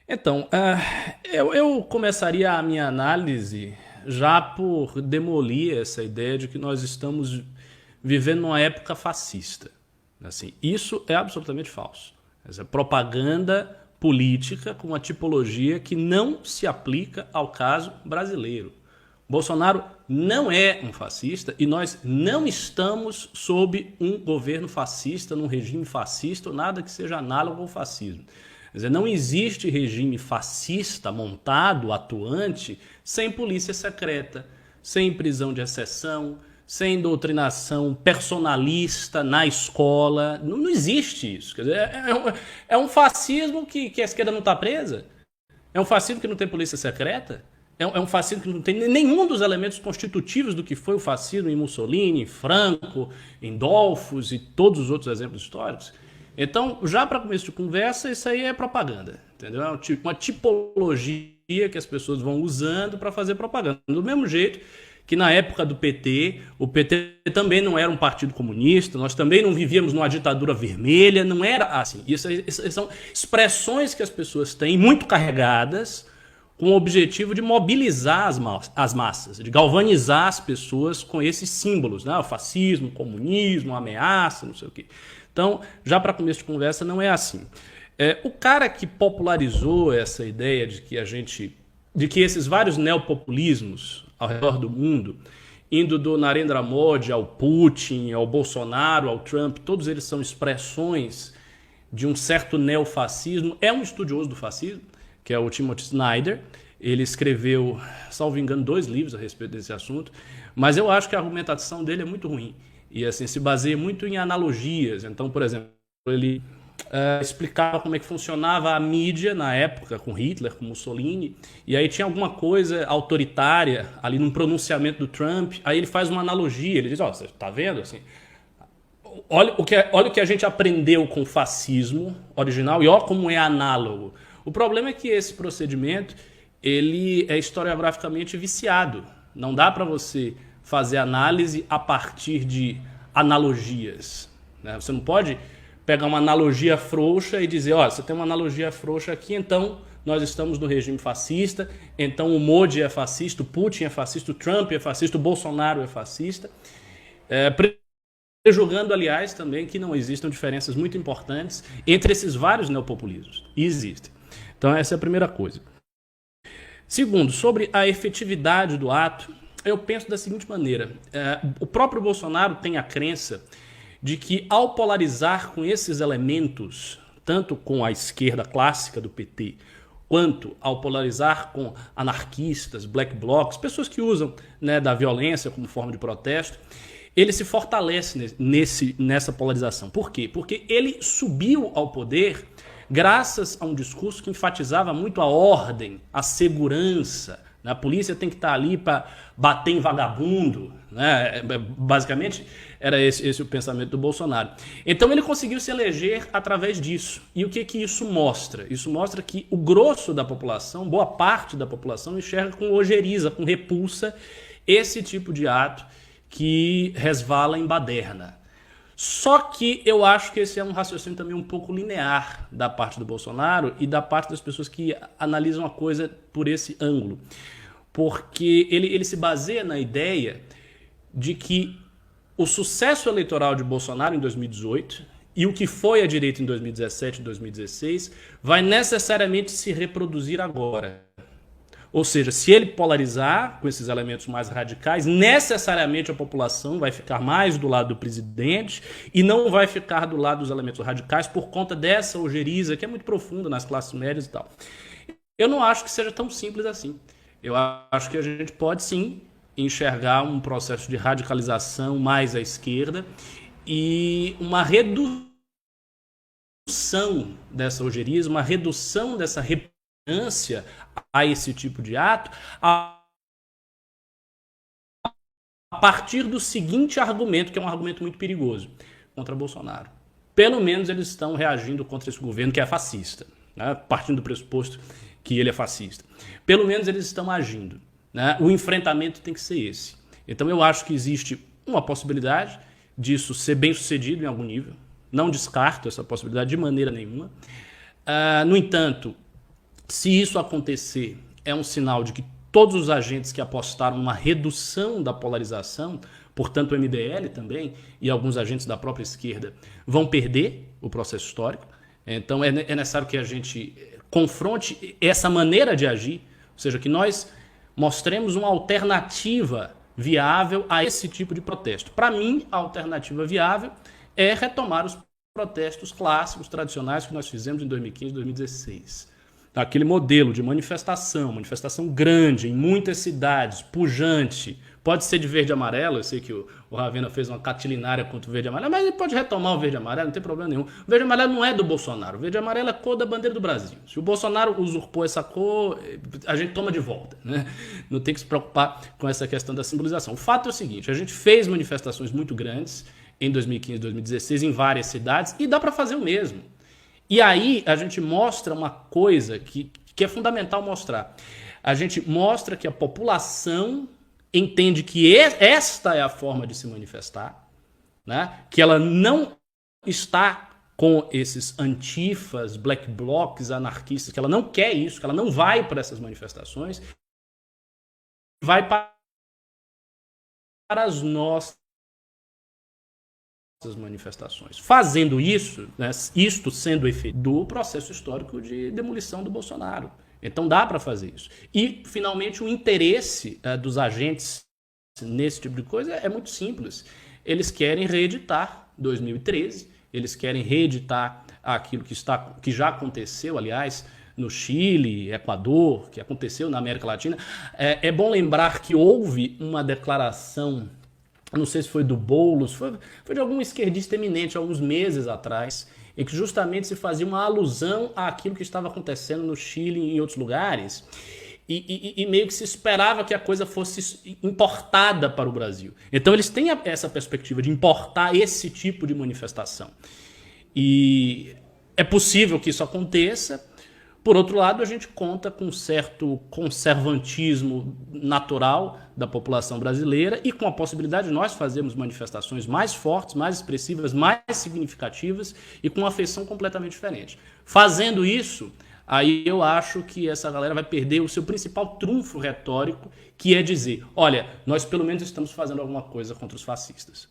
Então, eu começaria a minha análise já por demolir essa ideia de que nós estamos vivendo numa época fascista. Assim, isso é absolutamente falso. Essa propaganda política com uma tipologia que não se aplica ao caso brasileiro. Bolsonaro não é um fascista e nós não estamos sob um governo fascista, num regime fascista ou nada que seja análogo ao fascismo. Quer dizer, não existe regime fascista montado, atuante, sem polícia secreta, sem prisão de exceção, sem doutrinação personalista na escola. Não existe isso. Quer dizer, é um fascismo que a esquerda não está presa. É um fascismo que não tem polícia secreta. É um fascismo que não tem nenhum dos elementos constitutivos do que foi o fascismo em Mussolini, em Franco, em Dollfuss e todos os outros exemplos históricos. Então, já para começo de conversa, isso aí é propaganda, entendeu? É uma tipologia que as pessoas vão usando para fazer propaganda. Do mesmo jeito que na época do PT, o PT também não era um partido comunista, nós também não vivíamos numa ditadura vermelha, não era assim. Isso são expressões que as pessoas têm muito carregadas com o objetivo de mobilizar as massas, de galvanizar as pessoas com esses símbolos, né? O fascismo, o comunismo, a ameaça, não sei o quê. Então, já para começo de conversa, não é assim. O cara que popularizou essa ideia de que esses vários neopopulismos ao redor do mundo, indo do Narendra Modi ao Putin, ao Bolsonaro, ao Trump, todos eles são expressões de um certo neofascismo, é um estudioso do fascismo, que é o Timothy Snyder. Ele escreveu, salvo engano, 2 livros a respeito desse assunto, mas eu acho que a argumentação dele é muito ruim. E assim, se baseia muito em analogias. Então, por exemplo, ele explicava como é que funcionava a mídia na época, com Hitler, com Mussolini, e aí tinha alguma coisa autoritária ali num pronunciamento do Trump, aí ele faz uma analogia, ele diz, ó, você tá vendo? Assim, olha o que a gente aprendeu com o fascismo original e olha como é análogo. O problema é que esse procedimento ele é historiograficamente viciado. Não dá para você fazer análise a partir de analogias, né? Você não pode pegar uma analogia frouxa e dizer, ó, você tem uma analogia frouxa aqui, então nós estamos no regime fascista, então o Modi é fascista, o Putin é fascista, o Trump é fascista, o Bolsonaro é fascista. Prejulgando, aliás, também que não existam diferenças muito importantes entre esses vários neopopulismos. E existem. Então essa é a primeira coisa. Segundo, sobre a efetividade do ato, eu penso da seguinte maneira. O próprio Bolsonaro tem a crença de que ao polarizar com esses elementos, tanto com a esquerda clássica do PT, quanto ao polarizar com anarquistas, black blocs, pessoas que usam, né, da violência como forma de protesto, ele se fortalece nessa polarização. Por quê? Porque ele subiu ao poder graças a um discurso que enfatizava muito a ordem, a segurança. Né? A polícia tem que estar ali para bater em vagabundo. Né? Basicamente, era esse o pensamento do Bolsonaro. Então ele conseguiu se eleger através disso. E o que isso mostra? Isso mostra que o grosso da população, boa parte da população, enxerga com ojeriza, com repulsa, esse tipo de ato que resvala em baderna. Só que eu acho que esse é um raciocínio também um pouco linear da parte do Bolsonaro e da parte das pessoas que analisam a coisa por esse ângulo. Porque ele se baseia na ideia de que o sucesso eleitoral de Bolsonaro em 2018 e o que foi a direita em 2017 e 2016 vai necessariamente se reproduzir agora. Ou seja, se ele polarizar com esses elementos mais radicais, necessariamente a população vai ficar mais do lado do presidente e não vai ficar do lado dos elementos radicais por conta dessa ojeriza que é muito profunda nas classes médias e tal. Eu não acho que seja tão simples assim. Eu acho que a gente pode sim enxergar um processo de radicalização mais à esquerda e uma redução dessa ojeriza, uma redução dessa repugnância a esse tipo de ato a partir do seguinte argumento, que é um argumento muito perigoso contra Bolsonaro. Pelo menos eles estão reagindo contra esse governo que é fascista, né? Partindo do pressuposto que ele é fascista. Pelo menos eles estão agindo, né? O enfrentamento tem que ser esse. Então eu acho que existe uma possibilidade disso ser bem sucedido em algum nível. Não descarto essa possibilidade de maneira nenhuma. No entanto, Se isso acontecer, é um sinal de que todos os agentes que apostaram numa redução da polarização, portanto o MBL também e alguns agentes da própria esquerda, vão perder o processo histórico. Então é necessário que a gente confronte essa maneira de agir, ou seja, que nós mostremos uma alternativa viável a esse tipo de protesto. Para mim, a alternativa viável é retomar os protestos clássicos, tradicionais que nós fizemos em 2015 e 2016. Aquele modelo de manifestação grande, em muitas cidades, pujante, pode ser de verde e amarelo, eu sei que o Ravena fez uma catilinária contra o verde e amarelo, mas ele pode retomar o verde e amarelo, não tem problema nenhum. O verde e amarelo não é do Bolsonaro, o verde e amarelo é a cor da bandeira do Brasil. Se o Bolsonaro usurpou essa cor, a gente toma de volta, né? Não tem que se preocupar com essa questão da simbolização. O fato é o seguinte, a gente fez manifestações muito grandes em 2015 e 2016 em várias cidades e dá para fazer o mesmo. E aí a gente mostra uma coisa que é fundamental mostrar. A gente mostra que a população entende que esta é a forma de se manifestar, né? Que ela não está com esses antifas, black blocs, anarquistas, que ela não quer isso, que ela não vai para essas manifestações, vai para as nossas manifestações. Fazendo isso, né, isto sendo efeito do processo histórico de demolição do Bolsonaro. Então dá para fazer isso. E, finalmente, o interesse dos agentes nesse tipo de coisa é muito simples. Eles querem reeditar 2013, eles querem reeditar aquilo que já aconteceu, aliás, no Chile, Equador, que aconteceu na América Latina. É bom lembrar que houve uma declaração, não sei se foi do Boulos, foi de algum esquerdista eminente, alguns meses atrás, em que justamente se fazia uma alusão àquilo que estava acontecendo no Chile e em outros lugares, e meio que se esperava que a coisa fosse importada para o Brasil. Então eles têm essa perspectiva de importar esse tipo de manifestação. E é possível que isso aconteça. Por outro lado, a gente conta com um certo conservantismo natural da população brasileira e com a possibilidade de nós fazermos manifestações mais fortes, mais expressivas, mais significativas e com uma feição completamente diferente. Fazendo isso, aí eu acho que essa galera vai perder o seu principal trunfo retórico, que é dizer, olha, nós pelo menos estamos fazendo alguma coisa contra os fascistas.